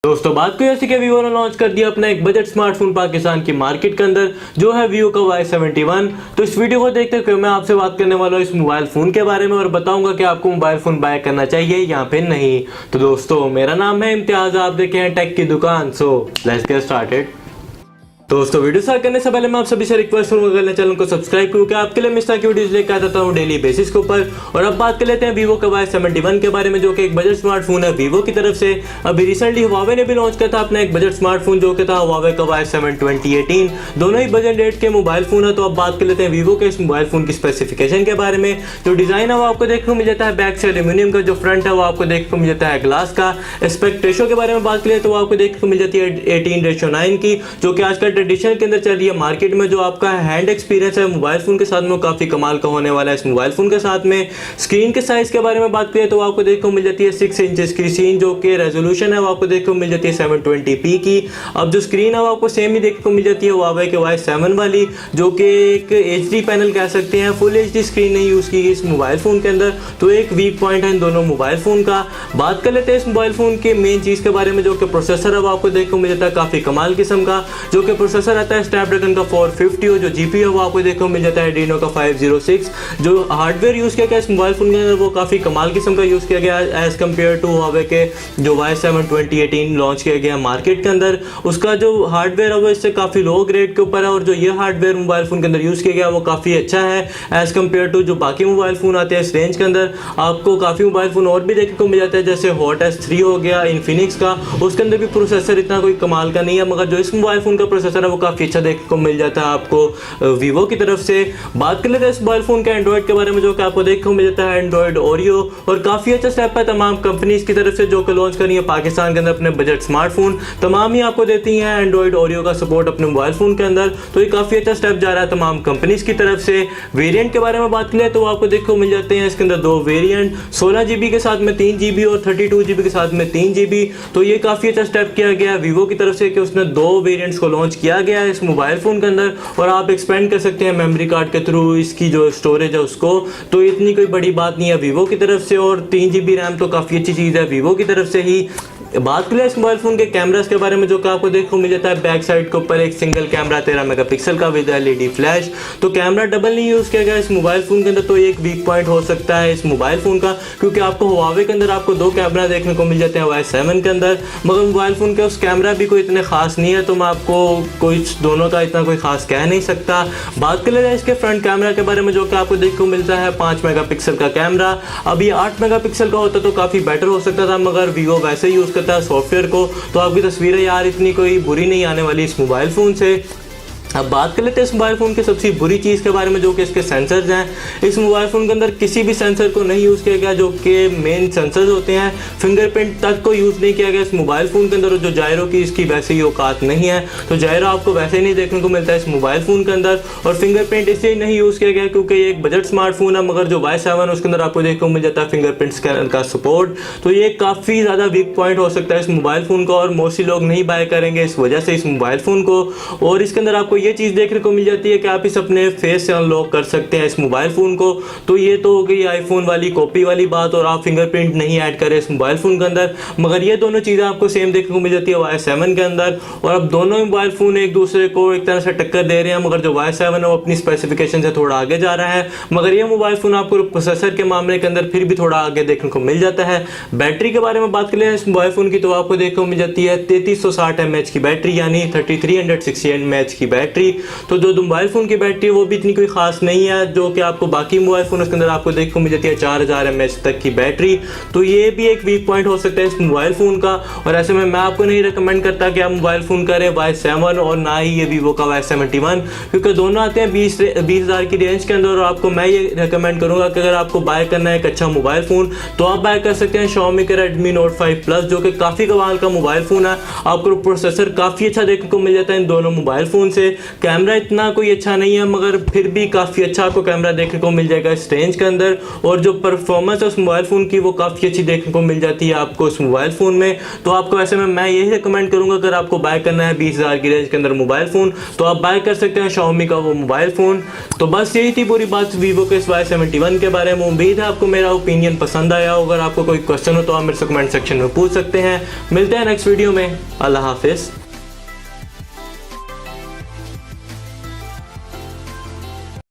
दोस्तों बात करें ऐसे कि वीवो ने लॉन्च कर दिया अपना एक बजट स्मार्टफोन पाकिस्तान की मार्केट के अंदर जो है वीवो का Y71। तो इस वीडियो को देखते हुए मैं आपसे बात करने वाला हूँ इस मोबाइल फ़ोन के बारे में और बताऊंगा कि आपको मोबाइल फ़ोन बाय करना चाहिए या फिर नहीं। तो दोस्तों मेरा नाम है इम्तियाज़, आप देखें हैं टेक की दुकान। So let's get started. दोस्तों वीडियो स्टार्ट करने से पहले मैं आप सभी से रिक्वेस्ट करूंगा अगर चैनल को सब्सक्राइब क्योंकि आपके लिए मैं इस तरह की वीडियोस लेकर आता हूं डेली बेसिस के ऊपर। और अब बात कर लेते हैं वीवो का Y71 के बारे में जो कि एक बजट स्मार्टफोन है वीवो की तरफ से। अभी रिसेंटली हुआवे ने भी लॉन्च किया था अपना एक बजट स्मार्टफोन जो कि था हुआवे का Y7 2018। दोनों ही बजट रेट के मोबाइल फोन है। तो अब बात कर लेते हैं वीवो के इस मोबाइल फोन की स्पेसिफिकेशन के बारे में। जो डिजाइन है वो आपको देखने को मिल जाता है बैक से एल्यूमिनियम का, जो फ्रंट है वो आपको देखने को मिल जाता है ग्लास का। एस्पेक्ट रेशो के बारे में बात करें तो वो आपको देखने को मिल जाती है 18:9 की, जो कि आजकल ट्रेडिशनल के अंदर ये मार्केट में जो आपका हैंड एक्सपीरियंस है मोबाइल फोन के साथ में काफी कमाल का होने वाला है इस मोबाइल फोन के साथ में। स्क्रीन के साइज के बारे में बात करें तो आपको देखने को मिल जाती है 6 इंच की स्क्रीन, जो कि रेजोल्यूशन है वो आपको देखने को मिल जाती है 720p की। अब जो स्क्रीन है वो आपको सेम ही देखने को मिल जाती है हुआवे के Y7 वाली, जो कि एक HD पैनल कह सकते हैं। फुल HD स्क्रीन नहीं यूज की गई इस मोबाइल फोन के अंदर, तो एक वीक पॉइंट है इन दोनों मोबाइल फोन का। बात कर लेते हैं इस मोबाइल फोन के मेन चीज के बारे में जो कि प्रोसेसर है वो आपको देखने को मिल जाता है काफी कमाल किस्म का, जो कि प्रोसेसर आता है स्नैपड्रैगन का 450 और जो जीपीयू है वो आपको देखने को मिल जाता है एड्रीनो का 506। जो हार्डवेयर यूज किया गया इस मोबाइल फोन के अंदर वो काफी कमाल किस्म का यूज किया गया एज कम्पेयर टू हुआवे के जो Y7 2018 लॉन्च किया गया मार्केट के अंदर। उसका जो हार्डवेयर है वो इससे काफी लो ग्रेड के ऊपर है और जो ये हार्डवेयर मोबाइल फोन के अंदर यूज किया गया वो काफी अच्छा है एज कम्पेयर टू जो बाकी मोबाइल फोन आते हैं इस रेंज के अंदर। आपको काफी मोबाइल फोन और भी देखने को मिल जाता है जैसे हॉट S3 हो गया इन्फिनिक्स का, उसके अंदर भी प्रोसेसर इतना कोई कमाल का नहीं है, मगर जो इस मोबाइल फोन का प्रोसेसर है वो काफी अच्छा देखने को मिल जाता है आपको वीवो की तरफ से। बात कर लेते हैं इस मोबाइल फोन के एंड्रॉइड के बारे में जो कि आपको देखने को मिल जाता है एंड्रॉइड ओरियो, और काफी अच्छा स्टेप है तमाम कंपनीज की तरफ से जो कि लॉन्च कर रही है पाकिस्तान के अंदर अपने बजट स्मार्टफोन। तमाम ही आपको देती हैं एंड्रॉइड ओरियो का सपोर्ट अपने मोबाइल फोन के अंदर, तो ये काफी अच्छा स्टेप जा रहा है तमाम कंपनीज की तरफ से। वेरिएंट के बारे में बात करें तो आपको देखने को मिल जाते हैं इसके अंदर दो वेरिएंट, 16GB के साथ में 3GB और 32GB के साथ में 3GB। तो ये काफी अच्छा स्टेप किया गया वीवो की तरफ से कि उसने दो वेरिएंट्स को लॉन्च किया गया है इस मोबाइल फोन के अंदर, और आप एक्सपेंड कर सकते हैं मेमोरी कार्ड के थ्रू इसकी जो स्टोरेज है उसको। तो इतनी कोई बड़ी बात नहीं है वीवो की तरफ से, और 3GB रैम तो काफ़ी अच्छी चीज़ है वीवो की तरफ से ही। बात करें इस मोबाइल फोन के कैमरास के बारे में जो कि आपको देखने को मिल जाता है बैक साइड के ऊपर एक सिंगल कैमरा 13 मेगापिक्सल का विद LED फ्लैश। तो कैमरा डबल नहीं यूज़ किया गया इस मोबाइल फोन के अंदर, तो एक वीक पॉइंट हो सकता है इस मोबाइल फोन का, क्योंकि आपको हुआवे के अंदर आपको दो कैमरा देखने को मिल जाते हैं Y7 के अंदर, मगर मोबाइल फोन के उस कैमरा भी कोई इतने खास नहीं है, तो मैं आपको कोई दोनों का इतना कोई खास कह नहीं सकता। बात कर ले रहे हैं इसके फ्रंट कैमरा के बारे में जो कि आपको देखने को मिलता है 5 मेगापिक्सल का कैमरा। अब ये 8 मेगापिक्सल का होता तो काफ़ी बेटर हो सकता था, मगर वीवो वैसे यूज़ करता है सॉफ्टवेयर को, तो आपकी तस्वीरें यार इतनी कोई बुरी नहीं आने वाली इस मोबाइल फ़ोन से। अब बात कर लेते हैं इस मोबाइल फ़ोन की सबसे बुरी चीज़ के बारे में जो कि इसके सेंसर्स हैं। इस मोबाइल फ़ोन के अंदर किसी भी सेंसर को नहीं यूज़ किया गया जो कि मेन सेंसर्स होते हैं, फिंगरप्रिंट तक को यूज़ नहीं किया गया इस मोबाइल फ़ोन के अंदर। जो जायरो की इसकी वैसे ही औकात नहीं है, तो जायरो आपको वैसे ही नहीं देखने को मिलता है इस मोबाइल फ़ोन के अंदर। और फिंगरप्रिंट इसलिए नहीं यूज़ किया गया क्योंकि ये एक बजट स्मार्टफोन है, मगर जो Y7 उसके अंदर आपको देखने को मिल जाता है फिंगरप्रिंट स्कैनर का सपोर्ट। तो ये काफ़ी ज़्यादा वीक पॉइंट हो सकता है इस मोबाइल फ़ोन का, और मोस्टली लोग नहीं बाय करेंगे इस वजह से इस मोबाइल फ़ोन को। और इसके अंदर आपको ये चीज़ देखने को मिल जाती है कि आप इस अपने फेस से अनलॉक कर सकते हैं इस मोबाइल फोन को। तो ये तो हो गई आईफोन वाली कॉपी वाली बात, और आप फिंगरप्रिंट नहीं ऐड करें इस मोबाइल फोन के अंदर, मगर ये दोनों चीज़ें आपको सेम देखने को मिल जाती है Y7 के अंदर। और अब दोनों मोबाइल फोन एक दूसरे को एक तरह से टक्कर दे रहे हैं, मगर जो Y7 है वो अपनी स्पेसिफिकेशन से थोड़ा आगे जा रहा है, मगर ये मोबाइल फोन आपको प्रोसेसर के मामले के अंदर फिर भी थोड़ा आगे देखने को मिल जाता है। बैटरी के बारे में बात करें इस मोबाइल फोन की तो आपको देखने को मिल जाती है 3360 mAh की बैटरी, यानी 3360 mAh की बैटरी। तो जो मोबाइल फोन की बैटरी वो भी इतनी कोई खास नहीं है जो कि आपको बाकी मोबाइल फोन के अंदर आपको देखने को मिल जाती है 4000 mAh तक की बैटरी। तो ये भी एक वीक पॉइंट हो सकता है इस मोबाइल फोन का, और ऐसे में मैं आपको नहीं रिकमेंड करता कि आप मोबाइल फोन करें Y7 और ना ही ये वीवो का Y71, क्योंकि दोनों आते हैं 20,000 की रेंज के अंदर। और आपको मैं ये रिकमेंड करूंगा कि अगर आपको बाय करना है एक अच्छा मोबाइल फोन तो आप बाय कर सकते हैं Xiaomi का Redmi Note 5 Plus, जो कि काफ़ी कमाल का मोबाइल फोन है। आपको प्रोसेसर काफ़ी अच्छा देखने को मिल जाता है इन दोनों मोबाइल फोन से। कैमरा इतना कोई अच्छा नहीं है, मगर फिर भी काफ़ी अच्छा आपको कैमरा देखने को मिल जाएगा इस रेंज के अंदर। और जो परफॉर्मेंस है उस मोबाइल फ़ोन की वो काफ़ी अच्छी देखने को मिल जाती है आपको इस मोबाइल फ़ोन में। तो आपको ऐसे में मैं यही रिकमेंड करूँगा, अगर आपको बाय करना है 20,000 की रेंज के अंदर मोबाइल फ़ोन, तो आप बाय कर सकते हैं Xiaomi का वो मोबाइल फ़ोन। तो बस यही थी पूरी बात वीवो के इस Y71 के बारे में। उम्मीद है आपको मेरा ओपिनियन पसंद आया हो। अगर आपको कोई क्वेश्चन हो तो आप मेरे से कमेंट सेक्शन में पूछ सकते हैं। मिलते हैं नेक्स्ट वीडियो में। अल्लाह हाफिज़।